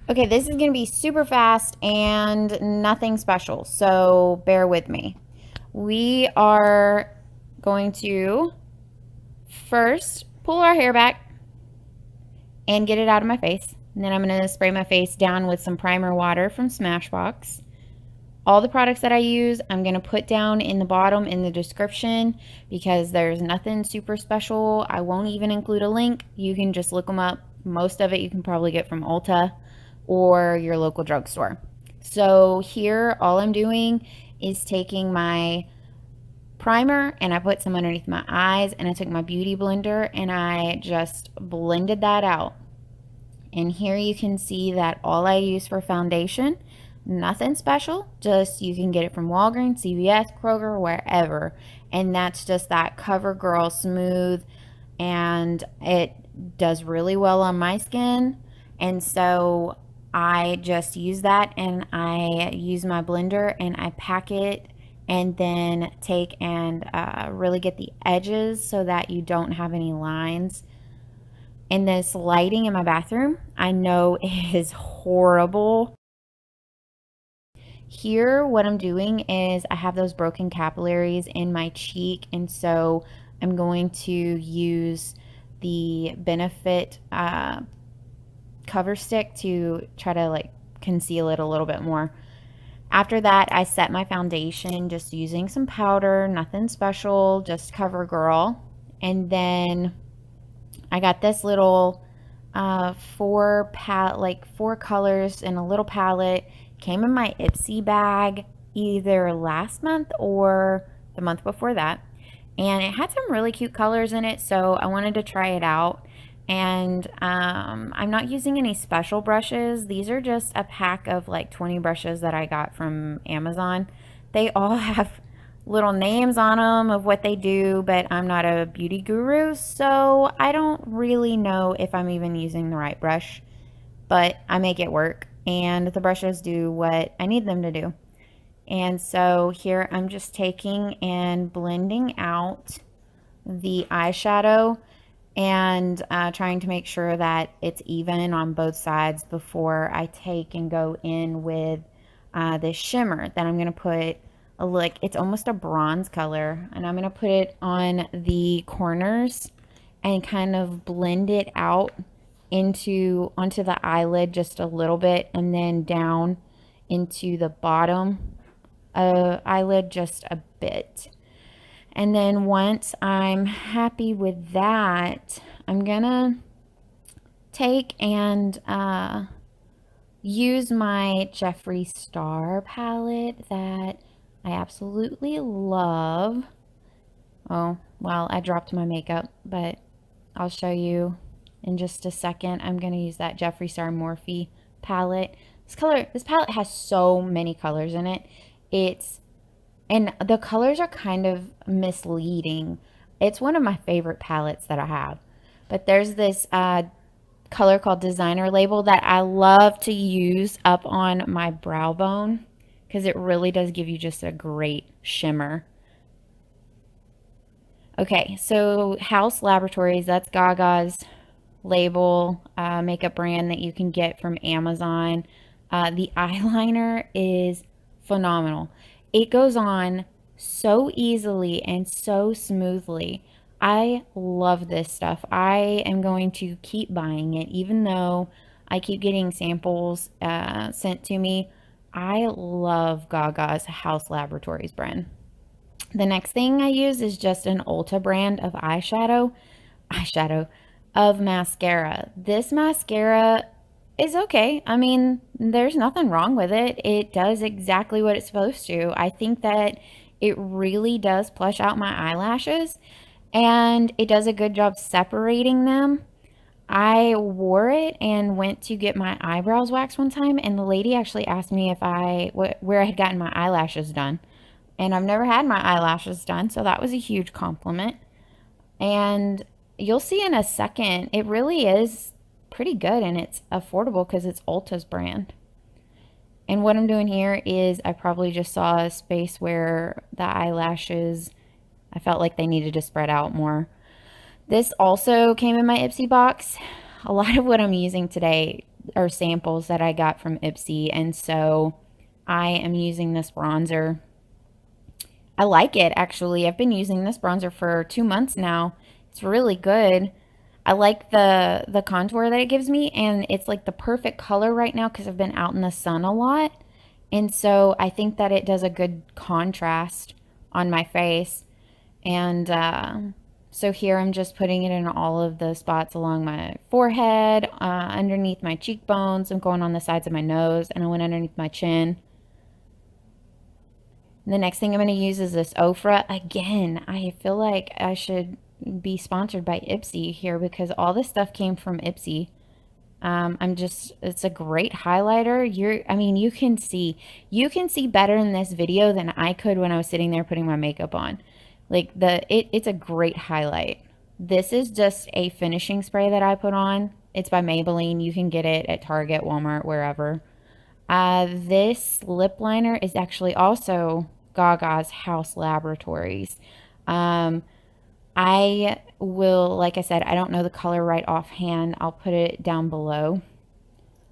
Okay, this is going to be super fast and nothing special, so bear with me. We are going to first pull our hair back and get it out of my face. And then I'm going to spray my face down with some primer water from Smashbox. All the products that I use, I'm going to put down in the bottom in the description because there's nothing super special. I won't even include a link. You can just look them up. Most of it you can probably get from Ulta or your local drugstore. So here, all I'm doing is taking my primer and I put some underneath my eyes, and I took my beauty blender and I just blended that out. And here you can see that all I use for foundation, nothing special, just you can get it from Walgreens, CVS, Kroger, wherever. And that's just that Covergirl Smooth, and it does really well on my skin. And so I just use that, and I use my blender and I pack it, and then take and really get the edges so that you don't have any lines. And this lighting in my bathroom, I know is horrible. Here, what I'm doing is I have those broken capillaries in my cheek, and so I'm going to use the Benefit cover stick to try to like conceal it a little bit more. After that, I set my foundation just using some powder, nothing special, just CoverGirl. And then I got this little four colors in a little palette. Came in my Ipsy bag either last month or the month before that. And it had some really cute colors in it, so I wanted to try it out. And I'm not using any special brushes. These are just a pack of like 20 brushes that I got from Amazon. They all have little names on them of what they do, but I'm not a beauty guru, so I don't really know if I'm even using the right brush, but I make it work, and the brushes do what I need them to do. And so here I'm just taking and blending out the eyeshadow and trying to make sure that it's even on both sides before I take and go in with this shimmer that I'm going to put it's almost a bronze color, and I'm going to put it on the corners and kind of blend it out onto the eyelid just a little bit, and then down into the bottom eyelid just a bit. And then once I'm happy with that, I'm gonna take and use my Jeffree Star palette that I absolutely love. Oh, well, I dropped my makeup, but I'll show you in just a second. I'm gonna use that Jeffree Star Morphe palette. This palette has so many colors in it. And the colors are kind of misleading. It's one of my favorite palettes that I have. But there's this color called Designer Label that I love to use up on my brow bone because it really does give you just a great shimmer. Okay, so Haus Laboratories, that's Gaga's label makeup brand that you can get from Amazon. The eyeliner is phenomenal. It goes on so easily and so smoothly. I love this stuff. I am going to keep buying it, even though I keep getting samples sent to me. I love Gaga's Haus Laboratories brand. The next thing I use is just an Ulta brand of eyeshadow of mascara. This mascara is okay. I mean, there's nothing wrong with it. It does exactly what it's supposed to. I think that it really does plush out my eyelashes, and it does a good job separating them. I wore it and went to get my eyebrows waxed one time, and the lady actually asked me where I had gotten my eyelashes done. And I've never had my eyelashes done, so that was a huge compliment. And you'll see in a second, it really is pretty good, and it's affordable because it's Ulta's brand. And what I'm doing here is I probably just saw a space where the eyelashes, I felt like they needed to spread out more. This also came in my Ipsy box. A lot of what I'm using today or samples that I got from Ipsy, and so I am using this bronzer. I like it, actually. I've been using this bronzer for 2 months now. It's really good. I like the contour that it gives me, and it's like the perfect color right now because I've been out in the sun a lot. And so I think that it does a good contrast on my face. And so here I'm just putting it in all of the spots along my forehead, underneath my cheekbones. I'm going on the sides of my nose, and I went underneath my chin. The next thing I'm going to use is this OFRA. Again, I feel like I should be sponsored by Ipsy here because all this stuff came from Ipsy. It's a great highlighter. I mean, you can see better in this video than I could when I was sitting there putting my makeup on. Like it's a great highlight. This is just a finishing spray that I put on. It's by Maybelline. You can get it at Target, Walmart, wherever. This lip liner is actually also Gaga's Haus Laboratories. I will, like I said, I don't know the color right offhand. I'll put it down below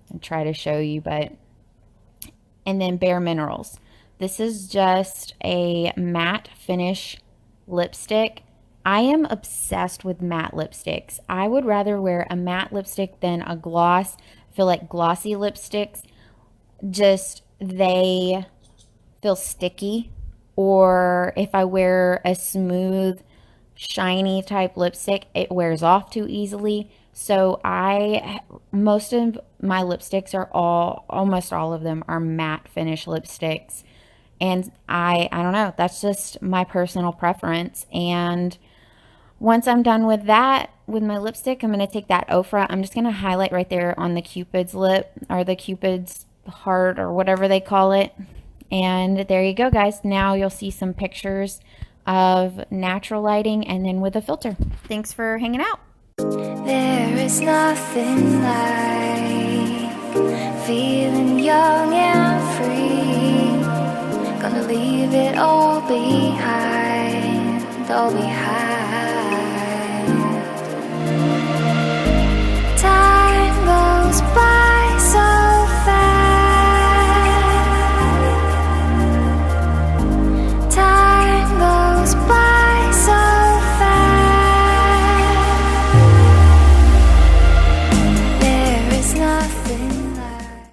and try to show you, and then Bare Minerals. This is just a matte finish lipstick. I am obsessed with matte lipsticks. I would rather wear a matte lipstick than a gloss. I feel like glossy lipsticks, they feel sticky, or if I wear a smooth, shiny type lipstick, it wears off too easily. So most of my lipsticks almost all of them are matte finish lipsticks. And I don't know, that's just my personal preference. And once I'm done with that, with my lipstick, I'm going to take that OFRA. I'm just going to highlight right there on the Cupid's lip, or the Cupid's heart, or whatever they call it. And there you go, guys. Now you'll see some pictures of natural lighting and then with a filter. Thanks for hanging out. There is nothing like feeling young and free. Gonna leave it all behind, all behind.